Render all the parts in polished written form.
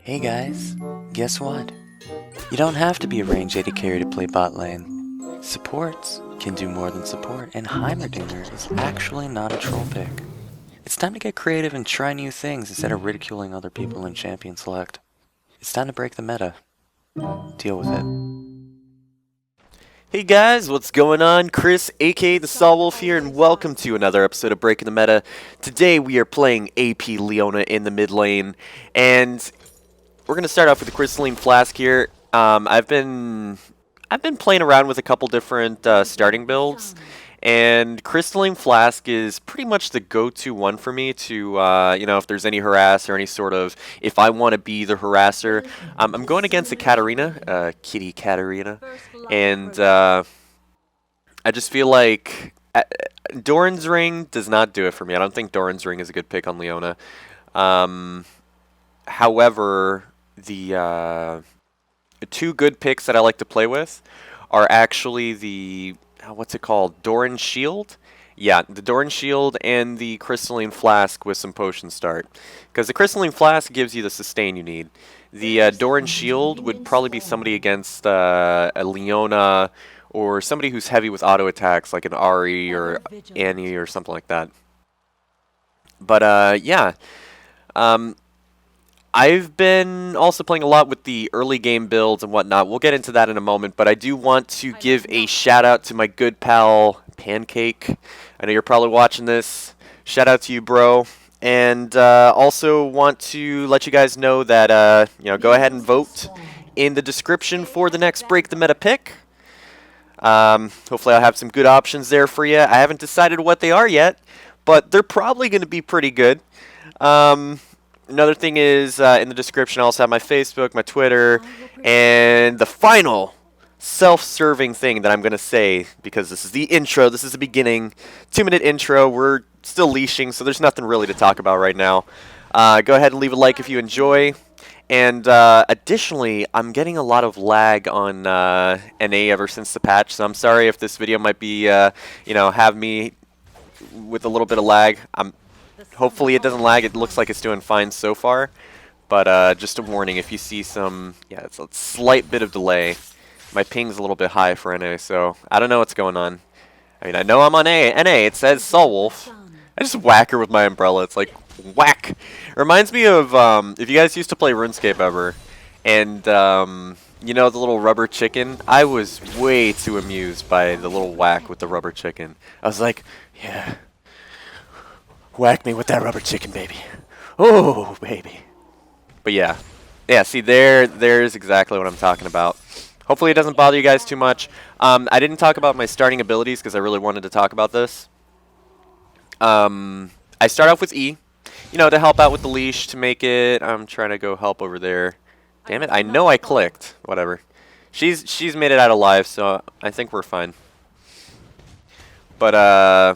Hey guys, guess what? You don't have to be a range AD carry to play bot lane. Supports can do more than support, and Heimerdinger is actually not a troll pick. It's time to get creative and try new things instead of ridiculing other people in Champion Select. It's time to break the meta. Deal with it. Hey guys, what's going on? Chris, aka the Sawwolf here, and welcome to another episode of Breaking the Meta. Today we are playing AP Leona in the mid lane, and we're gonna start off with the Crystalline Flask here. I've been playing around with a couple different starting builds, and Crystalline Flask is pretty much the go-to one for me to, if there's any harass or any sort of, if I want to be the harasser. I'm going against a Katarina, Kitty Katarina, and I just feel like Doran's Ring does not do it for me. I don't think Doran's Ring is a good pick on Leona. However, the two good picks that I like to play with are actually the what's it called? Doran Shield? Yeah, the Doran Shield and the Crystalline Flask with some potion start. Because the Crystalline Flask gives you the sustain you need. The Doran Shield would probably be somebody against a Leona or somebody who's heavy with auto attacks like an Ari or Annie or something like that. But yeah. I've been also playing a lot with the early game builds and whatnot. We'll get into that in a moment, but I do want to give a shout out to my good pal Pancake. I know you're probably watching this. Shout out to you, bro. And also want to let you guys know that go ahead and vote in the description for the next Break the Meta pick. Hopefully I'll have some good options there for you. I haven't decided what they are yet, but they're probably going to be pretty good. Another thing is, in the description, I also have my Facebook, my Twitter, and the final self-serving thing that I'm going to say, because this is the intro, this is the beginning, 2-minute intro, we're still leashing, so there's nothing really to talk about right now. Go ahead and leave a like if you enjoy, and additionally, I'm getting a lot of lag on NA ever since the patch, so I'm sorry if this video might be, have me with a little bit of lag. Hopefully it doesn't lag. It looks like it's doing fine so far. But just a warning, if you see some, it's a slight bit of delay. My ping's a little bit high for NA, so I don't know what's going on. I mean, I know I'm on NA. It says Sawwolf. I just whack her with my umbrella. It's like, whack. Reminds me of, if you guys used to play RuneScape ever, and, the little rubber chicken, I was way too amused by the little whack with the rubber chicken. I was like, yeah. Whack me with that rubber chicken, baby. Oh, baby. But yeah. Yeah, see, there's exactly what I'm talking about. Hopefully it doesn't bother you guys too much. I didn't talk about my starting abilities because I really wanted to talk about this. I start off with E, to help out with the leash, to make it... I'm trying to go help over there. Damn it, I know I clicked. Whatever. She's made it out alive, so I think we're fine. But,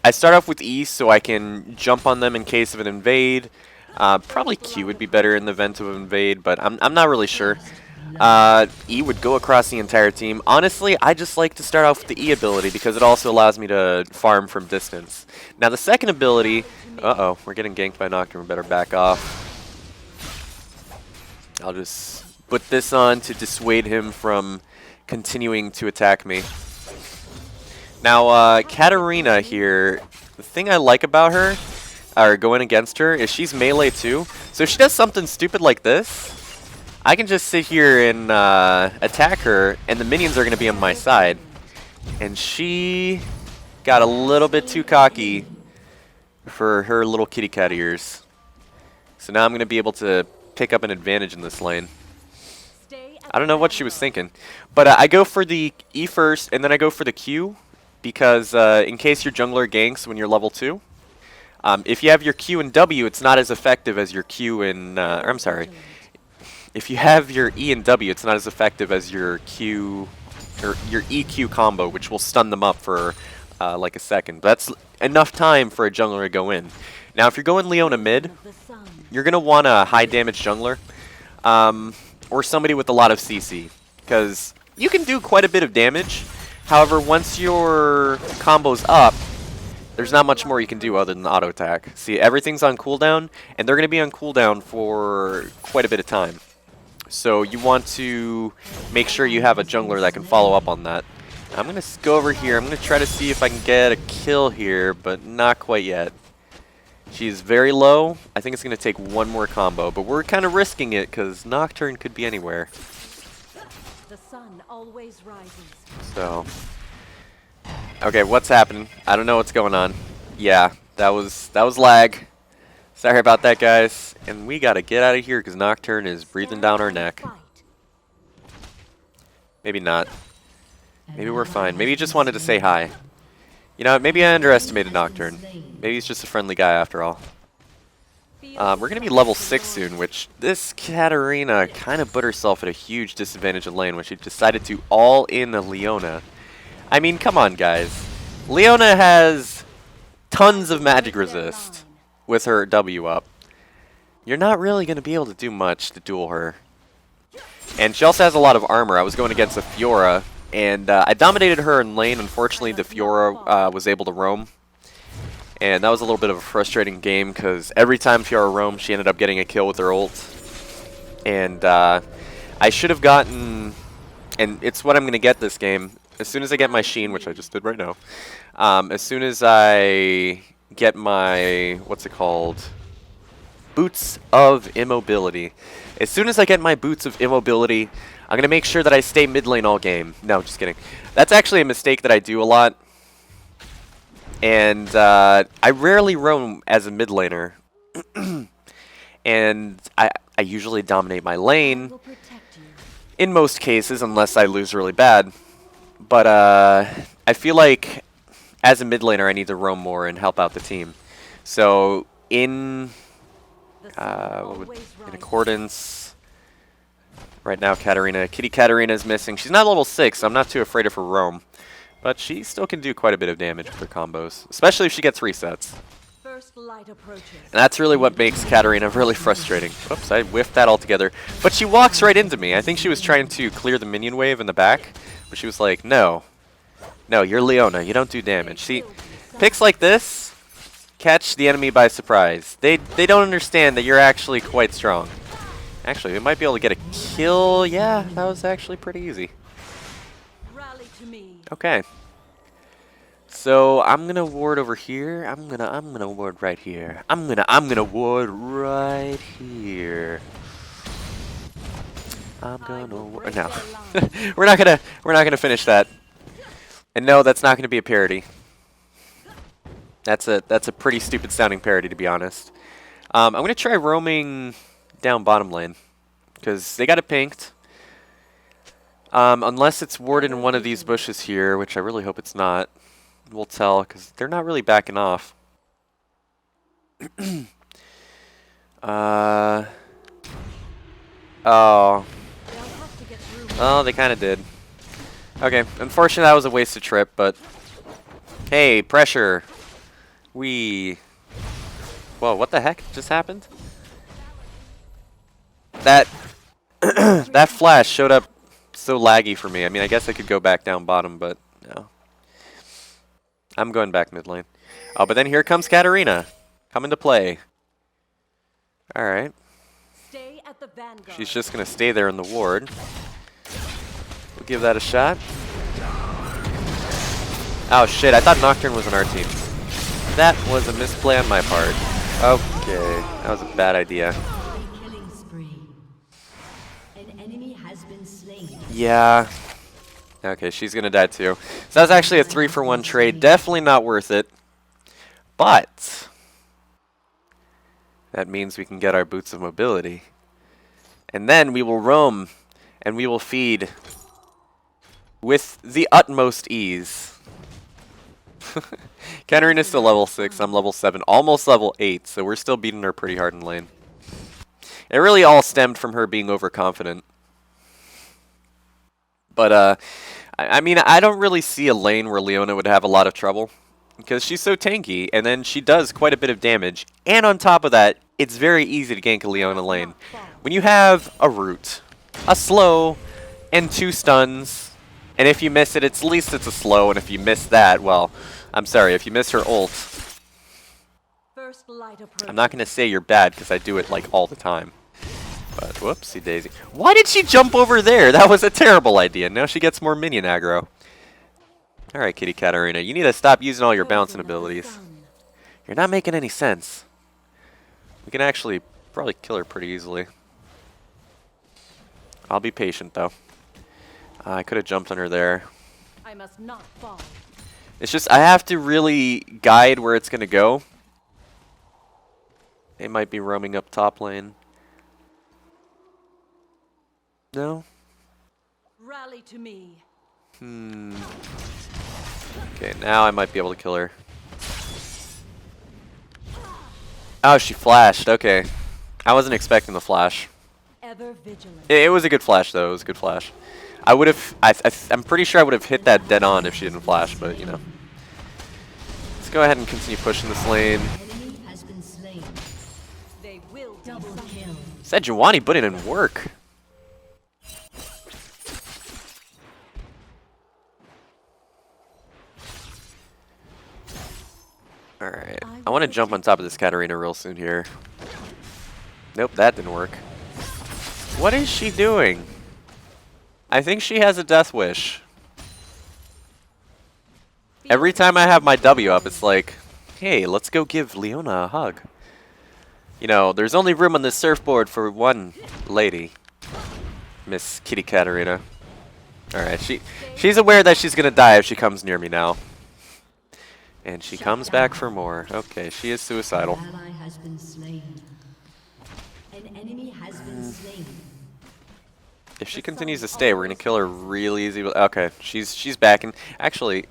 I start off with E so I can jump on them in case of an invade. Probably Q would be better in the event of an invade, but I'm not really sure. E would go across the entire team. Honestly, I just like to start off with the E ability because it also allows me to farm from distance. Now the second ability... Uh-oh, we're getting ganked by Nocturne. We better back off. I'll just put this on to dissuade him from continuing to attack me. Now, Katarina here, the thing I like about her, or going against her, is she's melee too. So if she does something stupid like this, I can just sit here and attack her, and the minions are going to be on my side. And she got a little bit too cocky for her little kitty cat ears. So now I'm going to be able to pick up an advantage in this lane. I don't know what she was thinking. But I go for the E first, and then I go for the Q. Because in case your jungler ganks when you're level 2, if you have your Q and W, it's not as effective as your Q and... I'm sorry. If you have your E and W, it's not as effective as your Q... or your EQ combo, which will stun them up for like a second. But that's enough time for a jungler to go in. Now, if you're going Leona Mid, you're going to want a high damage jungler. Or somebody with a lot of CC. Because you can do quite a bit of damage. However, once your combo's up, there's not much more you can do other than auto attack. See, everything's on cooldown, and they're going to be on cooldown for quite a bit of time. So you want to make sure you have a jungler that can follow up on that. I'm going to go over here. I'm going to try to see if I can get a kill here, but not quite yet. She's very low. I think it's going to take one more combo, but we're kind of risking it because Nocturne could be anywhere. The sun always rises. So, okay, what's happening? I don't know what's going on. Yeah, that was lag. Sorry about that, guys. And we got to get out of here because Nocturne is breathing down our neck. Maybe not. Maybe we're fine. Maybe he just wanted to say hi. You know, maybe I underestimated Nocturne. Maybe he's just a friendly guy after all. We're going to be level 6 soon, which this Katarina kind of put herself at a huge disadvantage in lane when she decided to all-in a Leona. I mean, come on, guys. Leona has tons of magic resist with her W up. You're not really going to be able to do much to duel her. And she also has a lot of armor. I was going against a Fiora, and I dominated her in lane. Unfortunately, the Fiora was able to roam. And that was a little bit of a frustrating game because every time Fiora roamed, she ended up getting a kill with her ult. And I should have gotten, and it's what I'm going to get this game. As soon as I get my Sheen, which I just did right now, as soon as I get my, what's it called? Boots of Immobility. As soon as I get my Boots of Immobility, I'm going to make sure that I stay mid lane all game. No, just kidding. That's actually a mistake that I do a lot. And I rarely roam as a mid laner. And I usually dominate my lane in most cases, unless I lose really bad. But I feel like as a mid laner, I need to roam more and help out the team. So in accordance, right now Kitty Katarina is missing. She's not level 6, so I'm not too afraid of her roam. But she still can do quite a bit of damage with her combos, especially if she gets resets. And that's really what makes Katarina really frustrating. Oops, I whiffed that altogether. But she walks right into me. I think she was trying to clear the minion wave in the back, but she was like, no. No, you're Leona. You don't do damage. See, picks like this catch the enemy by surprise. They don't understand that you're actually quite strong. Actually, we might be able to get a kill. Yeah, that was actually pretty easy. Okay. So I'm gonna ward over here. I'm gonna ward right here. I'm gonna ward right here. I'm gonna ward. No, we're not gonna finish that. And no, that's not gonna be a parody. That's a pretty stupid sounding parody, to be honest. I'm gonna try roaming down bottom lane because they got it pinked. Unless it's warded in one of these bushes here, which I really hope it's not. We'll tell, because they're not really backing off. Oh. Oh, they kind of did. Okay, unfortunately that was a wasted trip, but... Hey, pressure! Whoa, what the heck just happened? That... that flash showed up so laggy for me. I mean, I guess I could go back down bottom, but no. I'm going back mid lane. Oh, but then here comes Katarina. Coming to play. Alright. She's just going to stay there in the ward. We'll give that a shot. Oh shit, I thought Nocturne was on our team. That was a misplay on my part. Okay, that was a bad idea. Yeah. Okay, she's gonna die too. So that was actually a 3-for-1 trade. Definitely not worth it. But that means we can get our Boots of Mobility. And then we will roam and we will feed with the utmost ease. Katarina's still level 6, I'm level 7, almost level 8, so we're still beating her pretty hard in lane. It really all stemmed from her being overconfident. But, I mean, I don't really see a lane where Leona would have a lot of trouble. Because she's so tanky, and then she does quite a bit of damage. And on top of that, it's very easy to gank a Leona lane. When you have a root, a slow, and 2 stuns, and if you miss it, at least it's a slow, and if you miss that, well, I'm sorry, if you miss her ult, First light approach. I'm not going to say you're bad because I do it like all the time. But whoopsie daisy. Why did she jump over there? That was a terrible idea. Now she gets more minion aggro. Alright, Kitty Katarina, you need to stop using all your bouncing abilities. You're not making any sense. We can actually probably kill her pretty easily. I'll be patient though. I could have jumped on her there. I must not fall. It's just I have to really guide where it's going to go. They might be roaming up top lane. No? Rally to me. Okay, now I might be able to kill her. Oh, she flashed. Okay. I wasn't expecting the flash. Ever vigilant. It was a good flash, though. It was a good flash. I would have... I'm pretty sure I would have hit that dead on if she didn't flash, but, you know. Let's go ahead and continue pushing this lane. Enemy has been slain. They will Double kill. Sejuani put it in work. Alright. I want to jump on top of this Katarina real soon here. Nope, that didn't work. What is she doing? I think she has a death wish. Every time I have my W up, it's like, hey, let's go give Leona a hug. You know, there's only room on this surfboard for one lady. Miss Kitty Katarina. Alright, she's aware that she's gonna die if she comes near me now. And she comes back for more. Okay, she is suicidal. An ally has been slain. An enemy has been slain. If she continues to stay, we're gonna kill her really easy. Okay, she's backing. Actually,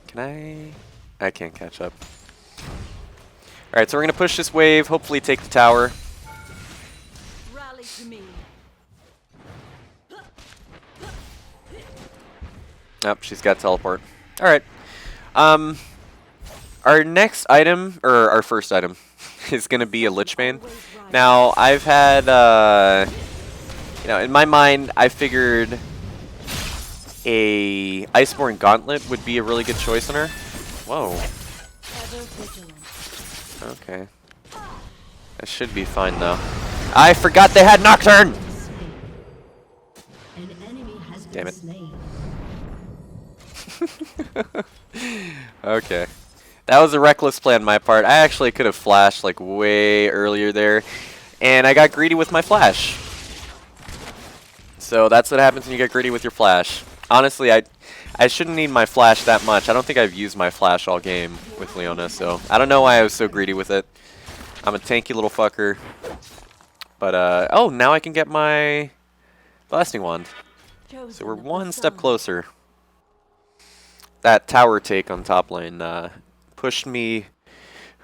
can I can't catch up. Alright, so we're gonna push this wave, hopefully take the tower. rally to me. Nope, she's got teleport. Alright. Our next item, or our first item, is gonna be a Lichbane. Now, I've had, you know, in my mind, I figured a Iceborne Gauntlet would be a really good choice on her. Whoa. Ever vigilant. Okay. That should be fine, though. I forgot they had Nocturne! An enemy has Damn been it. slain. Okay. That was a reckless play on my part. I actually could have flashed, like, way earlier there. And I got greedy with my flash. So that's what happens when you get greedy with your flash. Honestly, I shouldn't need my flash that much. I don't think I've used my flash all game with Leona, so I don't know why I was so greedy with it. I'm a tanky little fucker. But, oh, now I can get my blasting wand. So we're one step closer. That tower take on top lane pushed me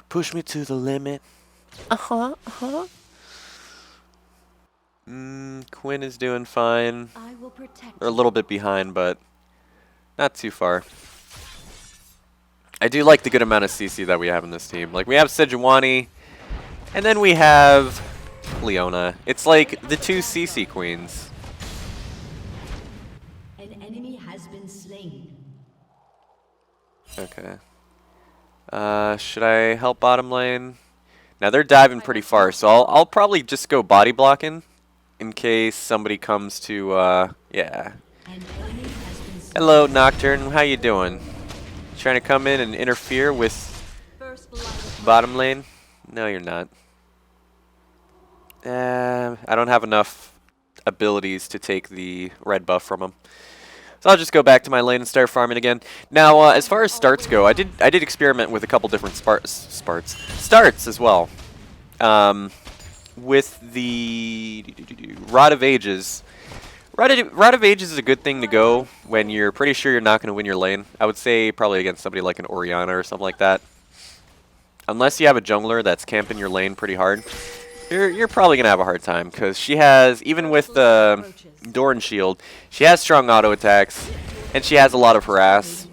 to the limit. Quinn is doing fine. I will protect They're a little bit behind, but not too far. I do like the good amount of CC that we have in this team. Like, we have Sejuani, and then we have Leona. It's like the two CC queens. An enemy has been slain. Okay. Should I help bottom lane? Now they're diving pretty far, so I'll probably just go body blocking in case somebody comes to yeah. An enemy has been slain. Hello Nocturne, how you doing? Trying to come in and interfere with first light approach. bottom lane? No, you're not. I don't have enough abilities to take the red buff from him. So I'll just go back to my lane and start farming again. Now, as far as starts go, I did experiment with a couple different starts as well. With the Rod of Ages. Rod of Ages is a good thing to go when you're pretty sure you're not going to win your lane. I would say probably against somebody like an Orianna or something like that. Unless you have a jungler that's camping your lane pretty hard. You're probably going to have a hard time, because she has, even with the Doran Shield, she has strong auto attacks, and she has a lot of harass.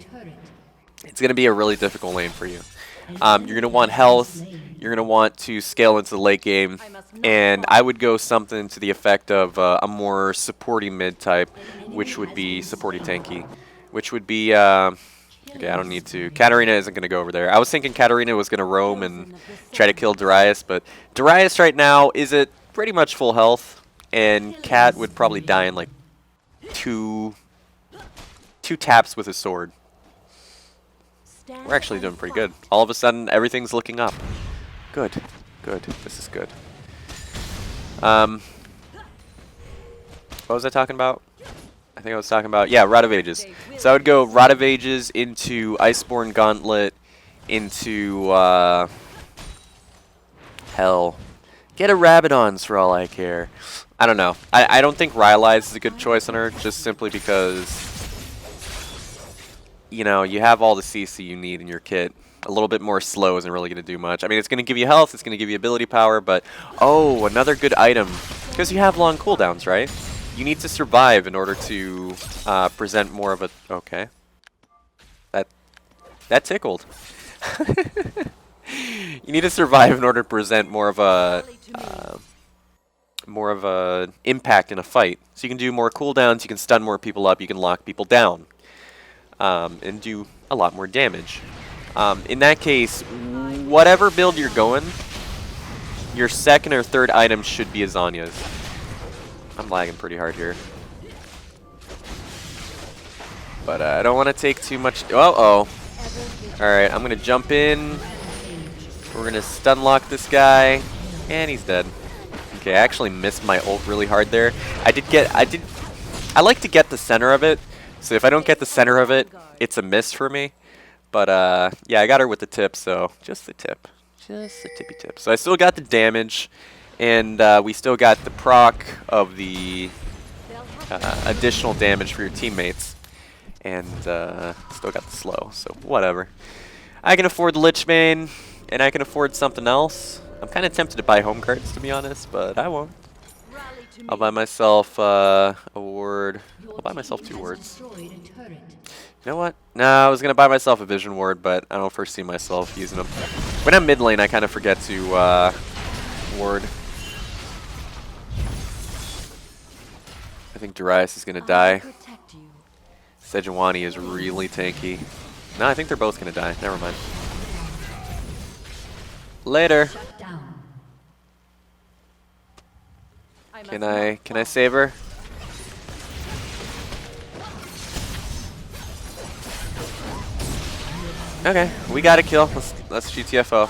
It's going to be a really difficult lane for you. You're going to want health, you're going to want to scale into the late game, and I would go something to the effect of a more supporting mid type, which would be supporting tanky, which would be, Okay, I don't need to. Katarina isn't going to go over there. I was thinking Katarina was going to roam and try to kill Darius, but Darius right now is at pretty much full health, and Kat would probably die in like two taps with his sword. We're actually doing pretty good. All of a sudden, everything's looking up. Good. Good. This is good. What was I talking about? I think I was talking about, yeah, Rod of Ages. So I would go Rod of Ages into Iceborne Gauntlet, into, hell. Get a Rabadon's for all I care. I don't know. I don't think Rylai's is a good choice on her, just simply because, you know, you have all the CC you need in your kit. A little bit more slow isn't really going to do much. I mean, it's going to give you health, it's going to give you ability power, but, oh, another good item. Because you have long cooldowns, right? You need to survive in order to present more of a... Okay. That tickled. You need to survive in order to present more of a... more of a impact in a fight. So you can do more cooldowns, you can stun more people up, you can lock people down. And do a lot more damage. In that case, whatever build you're going, your second or third item should be a Zanya's. I'm lagging pretty hard here. But I don't want to take too much... Uh-oh. Alright, I'm going to jump in. We're going to stun lock this guy. And he's dead. Okay, I actually missed my ult really hard there. I like to get the center of it. So if I don't get the center of it, it's a miss for me. But, yeah, I got her with the tip, so just the tip. Just the tippy tip. So I still got the damage, and we still got the proc of the additional damage for your teammates. And still got the slow, so whatever. I can afford the Lich Bane, and I can afford something else. I'm kind of tempted to buy home cards, to be honest, but I won't. I'll buy myself a ward. I'll buy myself 2 wards. You know what? No, I was going to buy myself a Vision Ward, but I don't foresee myself using them. When I'm mid lane, I kind of forget to ward. I think Darius is going to die. Sejuani is really tanky. No, I think they're both going to die. Never mind. Later. Can I save her? Okay, we got a kill. Let's GTFO.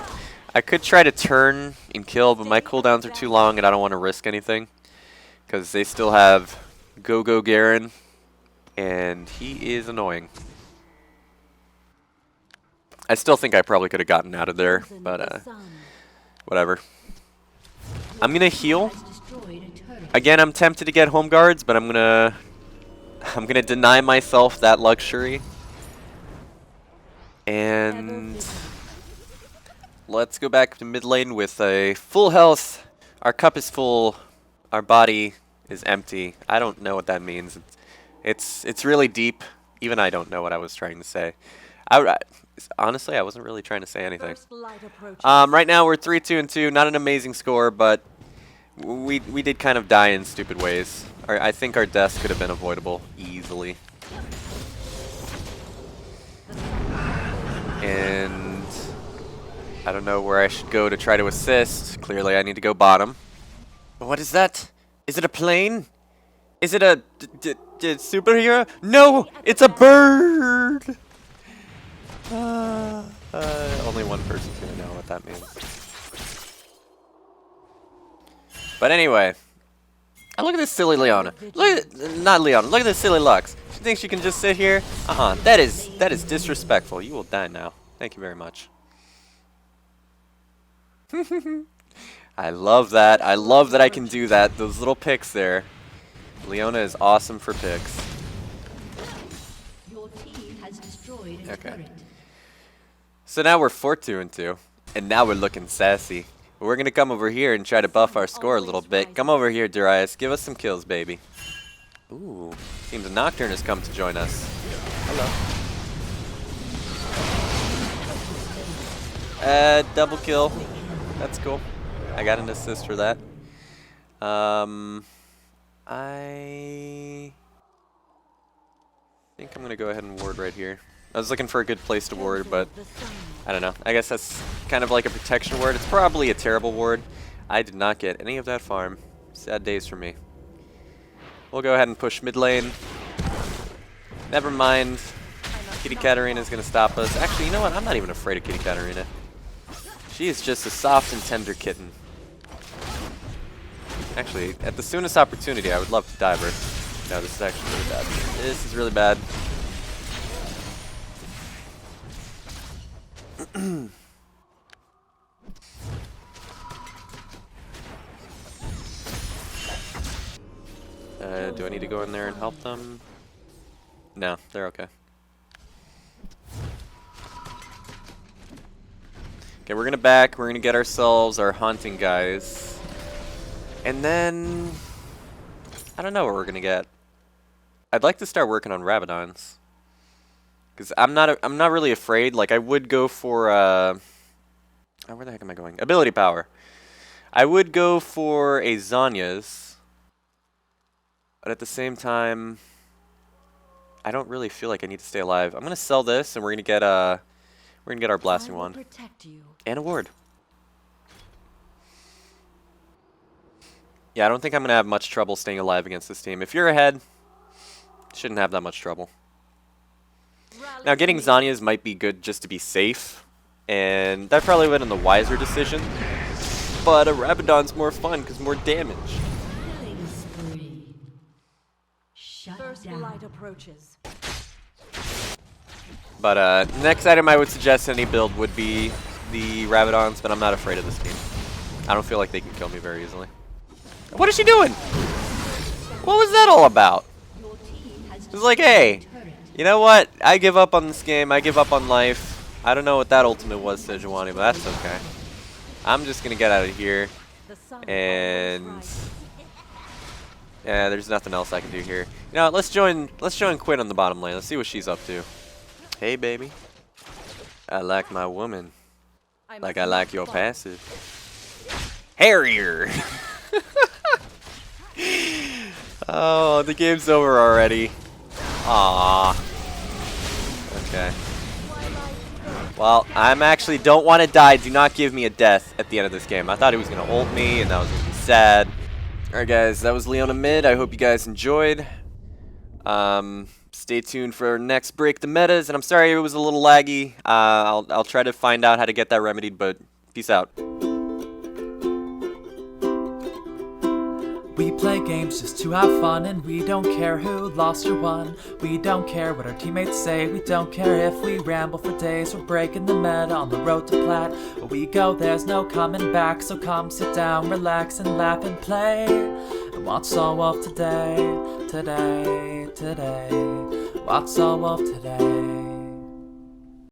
I could try to turn and kill, but my cooldowns are too long and I don't want to risk anything. Because they still have Go Garen, and he is annoying. I still think I probably could have gotten out of there, but whatever. I'm gonna heal. Again, I'm tempted to get home guards, but I'm gonna deny myself that luxury. And let's go back to mid lane with a full health. Our cup is full. Our body is empty. I don't know what that means. It's really deep. Even I don't know what I was trying to say. Honestly, I wasn't really trying to say anything. Right now we're 3-2-2. Not an amazing score, but we did kind of die in stupid ways. I think our deaths could have been avoidable easily. And I don't know where I should go to try to assist. Clearly, I need to go bottom. What is that? Is it a plane? Is it a superhero? No, it's a bird. Only one person's gonna know what that means. But anyway, look at this silly Leona. Not Leona. Look at this silly Lux. She thinks she can just sit here. That is disrespectful. You will die now. Thank you very much. I love that. I love that I can do that. Those little picks there. Leona is awesome for picks. Okay. So now we're 4-2-2, and now we're looking sassy. We're gonna come over here and try to buff our score a little bit. Come over here, Darius. Give us some kills, baby. Ooh, seems a Nocturne has come to join us. Hello. Double kill. That's cool. I got an assist for that. I think I'm gonna go ahead and ward right here. I was looking for a good place to ward, but The sun. I don't know. I guess that's kind of like a protection ward. It's probably a terrible ward. I did not get any of that farm. Sad days for me. We'll go ahead and push mid lane. Never mind. Kitty Katarina is going to stop us. Actually, you know what? I'm not even afraid of Kitty Katarina. She is just a soft and tender kitten. Actually, at the soonest opportunity, I would love to dive her. No, this is actually really bad. This is really bad. Do I need to go in there and help them? No, they're okay. Okay, we're gonna back. We're gonna get ourselves our haunting guys, and then I don't know what we're gonna get. I'd like to start working on Rabadons, because I'm not really afraid. Like I would go for oh, where the heck am I going? Ability power. I would go for a Zanya's, but at the same time, I don't really feel like I need to stay alive. I'm gonna sell this, and we're gonna get our blasting I will wand protect you. and a ward. Yeah, I don't think I'm gonna have much trouble staying alive against this team. If you're ahead, shouldn't have that much trouble. Rally Now, to getting me. Zanya's might be good just to be safe, and that probably would have been the wiser decision. But a Rabadon's more fun because more damage. Killing spree. Shut First down. light approaches. But next item I would suggest any build would be the Rabadons, but I'm not afraid of this team. I don't feel like they can kill me very easily. What is she doing? What was that all about? Your team has It was like, hey, you know what? I give up on this game. I give up on life. I don't know what that ultimate was, Sejuani, but that's okay. I'm just gonna get out of here, The sun and always rises. yeah, there's nothing else I can do here. You know, let's join Quinn on the bottom lane. Let's see what she's up to. Hey, baby. I like my woman, like I like your passive. Harrier. Oh, the game's over already. Aww. Okay. Well, I'm actually don't want to die. Do not give me a death at the end of this game. I thought he was going to ult me, and that was going to be sad. Alright, guys. That was Leona Mid. I hope you guys enjoyed. Stay tuned for our next Break the Metas. And I'm sorry it was a little laggy. I'll try to find out how to get that remedied, but peace out. We play games just to have fun, and we don't care who lost or won. We don't care what our teammates say, we don't care if we ramble for days. We're breaking the meta on the road to plat. Where we go, there's no coming back, so come sit down, relax, and laugh and play. And watch all of today, today. Watch all of today.